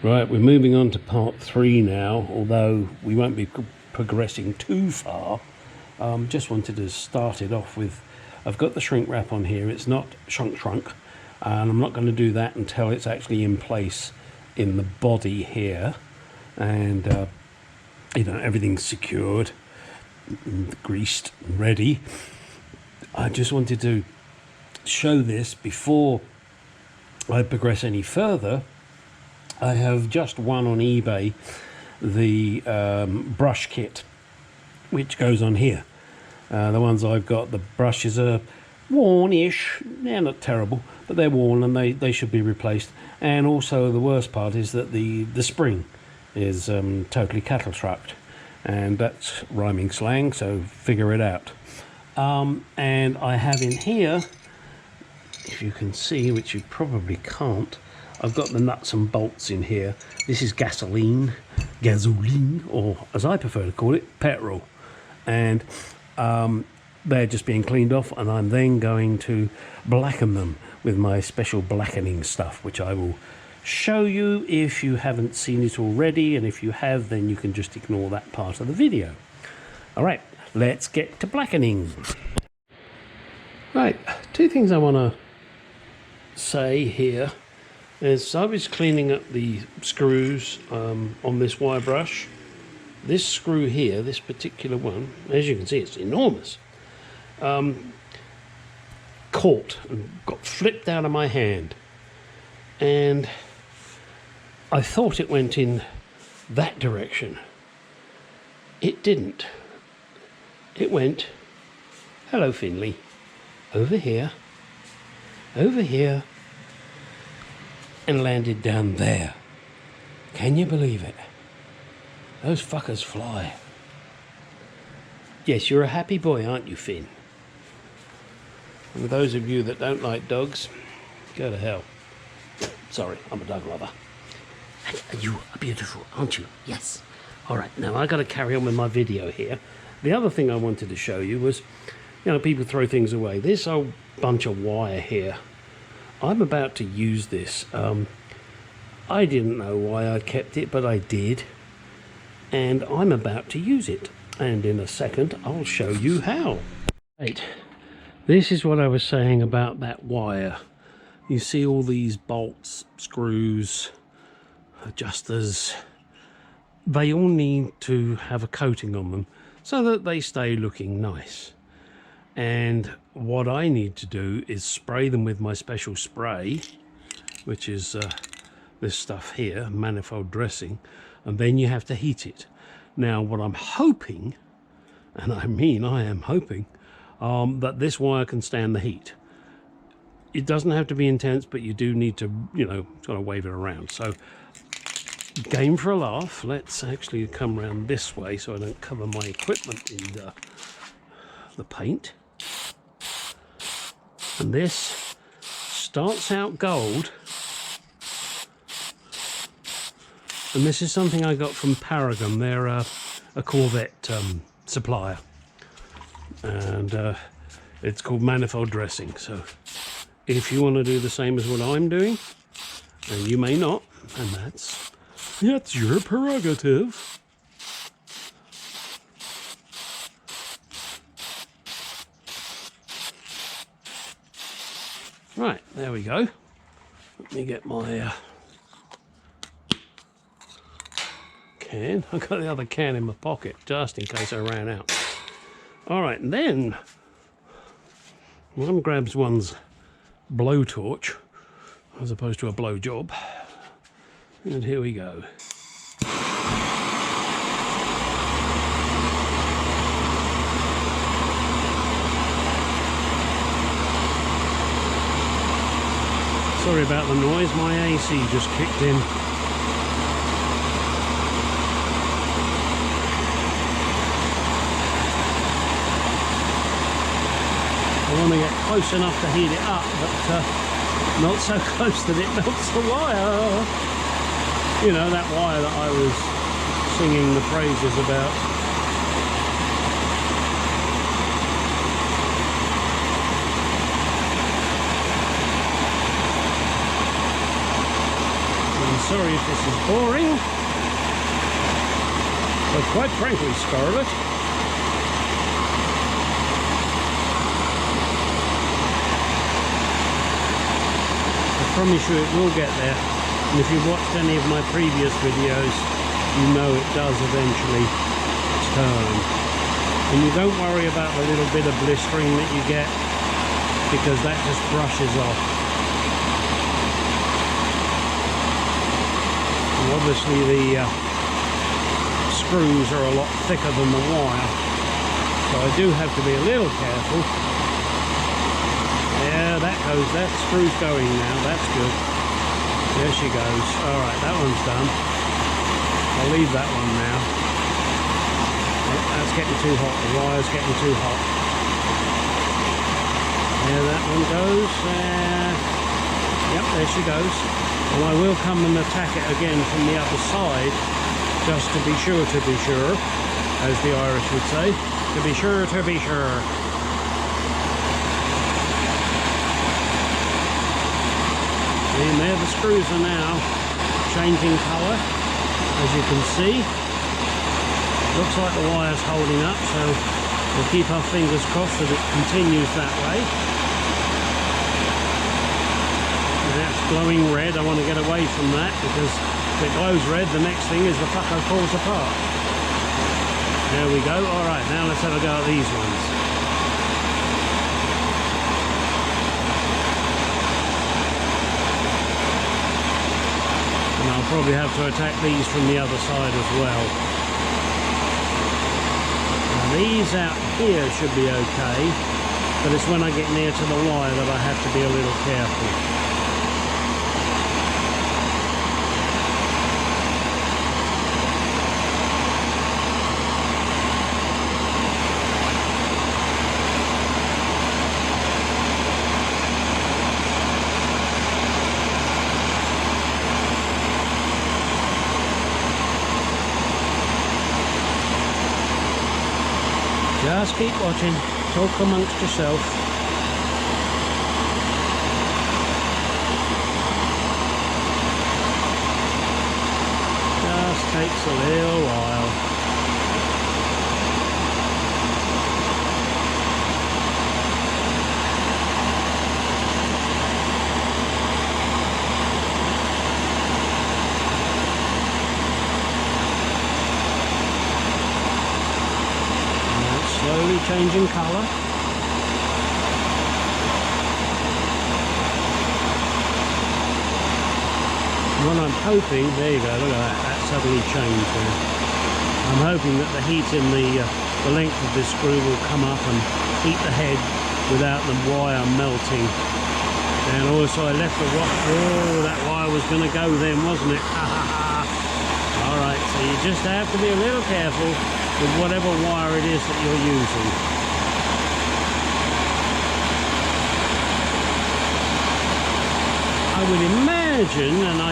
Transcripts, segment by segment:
Right, we're moving on to part 3 now, although we won't be progressing too far. Just wanted to start it off with, I've got the shrink wrap on here. It's not shrunk, and I'm not going to do that until it's actually in place in the body here, and you know, everything's secured, greased, and ready. I just wanted to show this before I progress any further. I have just won on eBay the brush kit, which goes on here. The ones I've got, the brushes are worn-ish. They're not terrible, but they're worn and they should be replaced. And also the worst part is that the spring is totally cattle trucked, and that's rhyming slang, so figure it out. And I have in here, if you can see, which you probably can't, I've got the nuts and bolts in here. This is gasoline, or as I prefer to call it, petrol. And they're just being cleaned off, and I'm then going to blacken them with my special blackening stuff, which I will show you if you haven't seen it already, and if you have, then you can just ignore that part of the video. All right, let's get to blackening. Right, two things I want to say here. As I was cleaning up the screws on this wire brush, this screw here, this particular one, as you can see, it's enormous, caught and got flipped out of my hand. And I thought it went in that direction. It didn't. It went, hello Finley, over here, and landed down there. Can you believe it? Those fuckers fly. Yes, you're a happy boy, aren't you, Finn? And for those of you that don't like dogs, go to hell. Sorry, I'm a dog lover. And you are beautiful, aren't you? Yes. All right, now I got to carry on with my video here. The other thing I wanted to show you was, you know, people throw things away. This old bunch of wire here, I'm about to use this. I didn't know why I kept it, but I did. And I'm about to use it. And in a second, I'll show you how. Right. This is what I was saying about that wire. You see all these bolts, screws, adjusters. They all need to have a coating on them so that they stay looking nice. And what I need to do is spray them with my special spray, which is this stuff here, manifold dressing, and then you have to heat it. Now what I'm hoping, and I mean I am hoping, that this wire can stand the heat. It doesn't have to be intense, but you do need to, you know, sort of wave it around. So game for a laugh, let's actually come around this way so I don't cover my equipment in the paint. And this starts out gold, and this is something I got from Paragon. They're a Corvette supplier, and it's called manifold dressing. So if you want to do the same as what I'm doing, and you may not, and that's your prerogative. Right, there we go. Let me get my can. I've got the other can in my pocket just in case I ran out. All right, and then one grabs one's blowtorch as opposed to a blow job, and here we go. Sorry about the noise, my AC just kicked in. I want to get close enough to heat it up, but not so close that it melts the wire. You know, that wire that I was singing the praises about. sorry if this is boring, but quite frankly, Scarlet, I promise you it will get there. And if you've watched any of my previous videos, you know it does eventually turn. And you don't worry about the little bit of blistering that you get, because that just brushes off. And obviously the screws are a lot thicker than the wire, so I do have to be a little careful. Yeah, that screw's going now, that's good. There she goes. Alright, that one's done. I'll leave that one now. That's getting too hot, the wire's getting too hot. There that one goes. Yep, there she goes. And I will come and attack it again from the other side, just to be sure, as the Irish would say. To be sure, to be sure. And there the screws are now changing colour, as you can see. Looks like the wire's holding up, so we'll keep our fingers crossed that it continues that way. And that's glowing red. I want to get away from that, because if it glows red, the next thing is the fucker falls apart. There we go. Alright, now let's have a go at these ones. And I'll probably have to attack these from the other side as well. Now these out here should be okay, but it's when I get near to the wire that I have to be a little careful. Just keep watching, talk amongst yourself. Just takes a little while. Slowly changing colour. What I'm hoping, there you go, look at that, that suddenly changed there. I'm hoping that the heat in the length of this screw will come up and heat the head without the wire melting. And also I left the wire, oh, that wire was going to go then, wasn't it? Alright, so you just have to be a little careful with whatever wire it is that you're using. I would imagine, and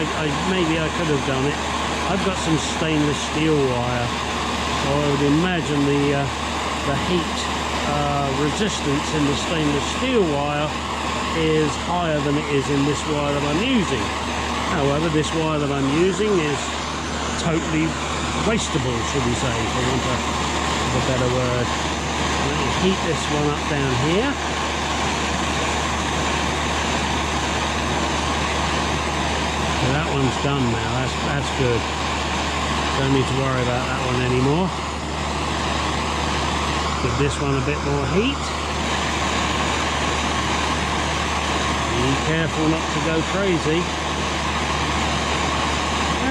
maybe I could have done it, I've got some stainless steel wire, so I would imagine the heat resistance in the stainless steel wire is higher than it is in this wire that I'm using. However, this wire that I'm using is totally wastable, should we say, for want of a better word. Let me heat this one up down here. So that one's done now, that's good. Don't need to worry about that one anymore. Give this one a bit more heat. Be careful not to go crazy.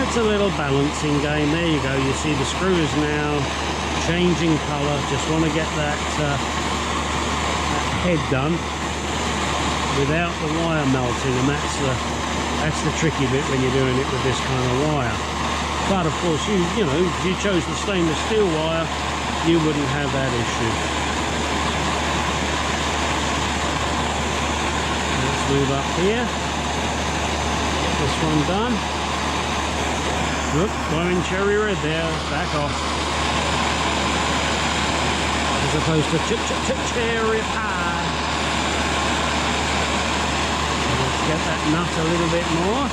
It's a little balancing game. There you go. You see the screw is now changing colour. Just want to get that head done without the wire melting, and that's the tricky bit when you're doing it with this kind of wire. But of course, you know, if you chose the stainless steel wire, you wouldn't have that issue. Let's move up here. Get this one done. Look, glowing cherry red there, back off. As opposed to cherry pie. So let's get that nut a little bit more.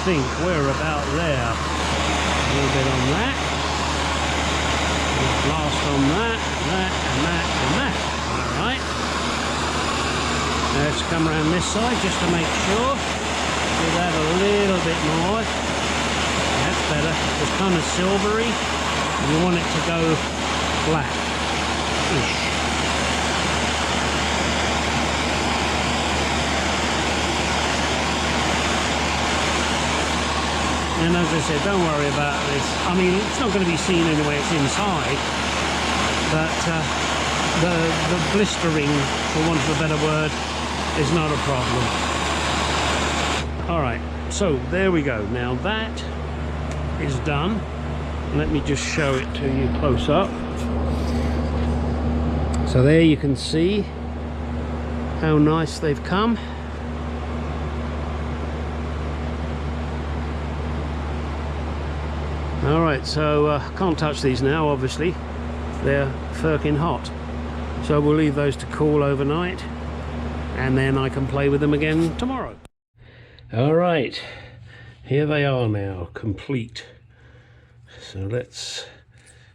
think we're about there. A little bit on that. Blast on that, and that. Alright. Let's come around this side just to make sure. Do that a little bit more. That's better. It's kind of silvery. And you want it to go black-ish. And as I said, don't worry about this. I mean, it's not going to be seen anyway, it's inside. But the blistering, for want of a better word, is not a problem. Alright, so there we go. Now that is done. Let me just show it to you close up. So there you can see how nice they've come. Alright, so can't touch these now, obviously. They're firkin' hot. So we'll leave those to cool overnight, and then I can play with them again tomorrow. Alright, here they are now, complete. So let's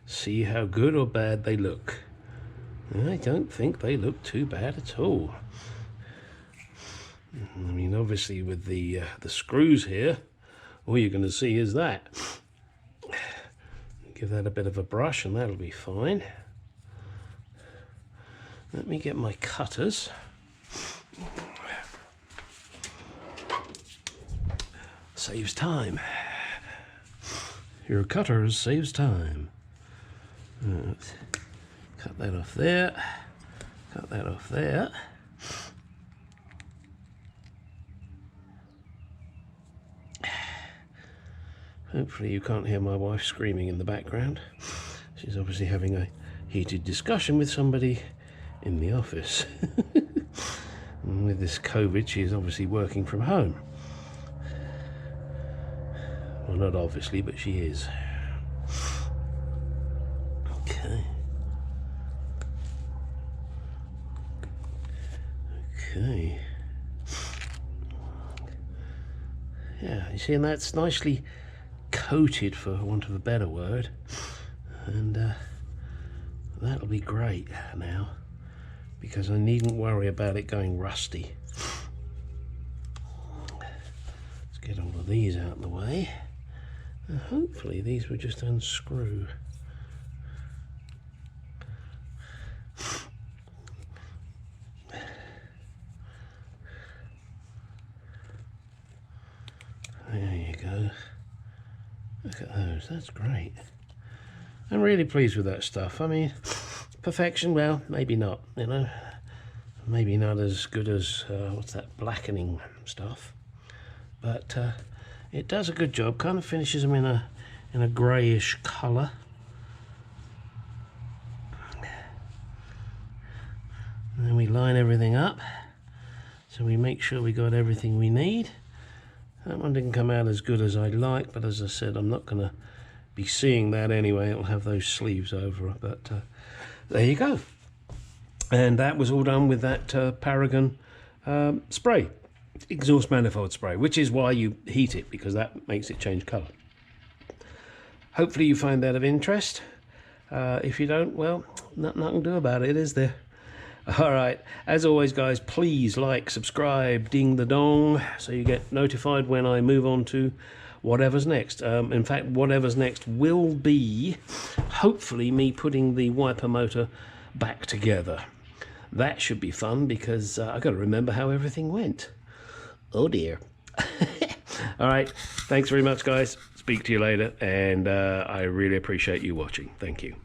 see how good or bad they look. I don't think they look too bad at all. I mean, obviously with the screws here, all you're going to see is that. Give that a bit of a brush and that'll be fine. Let me get my cutters. Saves time. Your cutters saves time. Right. Cut that off there. Cut that off there. Hopefully you can't hear my wife screaming in the background. She's obviously having a heated discussion with somebody in the office. And with this COVID, she's obviously working from home. Well, not obviously, but she is. Okay. Okay. Yeah, you see, and that's nicely coated, for want of a better word, and that'll be great now, because I needn't worry about it going rusty. Let's get all of these out of the way, and hopefully these will just unscrew. There you go. Look at those, that's great. I'm really pleased with that stuff. I mean, perfection, well, maybe not, you know. Maybe not as good as, what's that, blackening stuff. But it does a good job, kind of finishes them in a greyish colour. And then we line everything up, so we make sure we got everything we need. That one didn't come out as good as I'd like, but as I said, I'm not going to be seeing that anyway. It'll have those sleeves over, but there you go. And that was all done with that Paragon spray, exhaust manifold spray, which is why you heat it, because that makes it change colour. Hopefully you find that of interest. If you don't, well, nothing I can do about it, is there? Alright, as always guys, please like, subscribe, ding the dong, so you get notified when I move on to whatever's next. In fact, whatever's next will be, hopefully, me putting the wiper motor back together. That should be fun, because I've got to remember how everything went. Oh dear. Alright, thanks very much guys, speak to you later, and I really appreciate you watching. Thank you.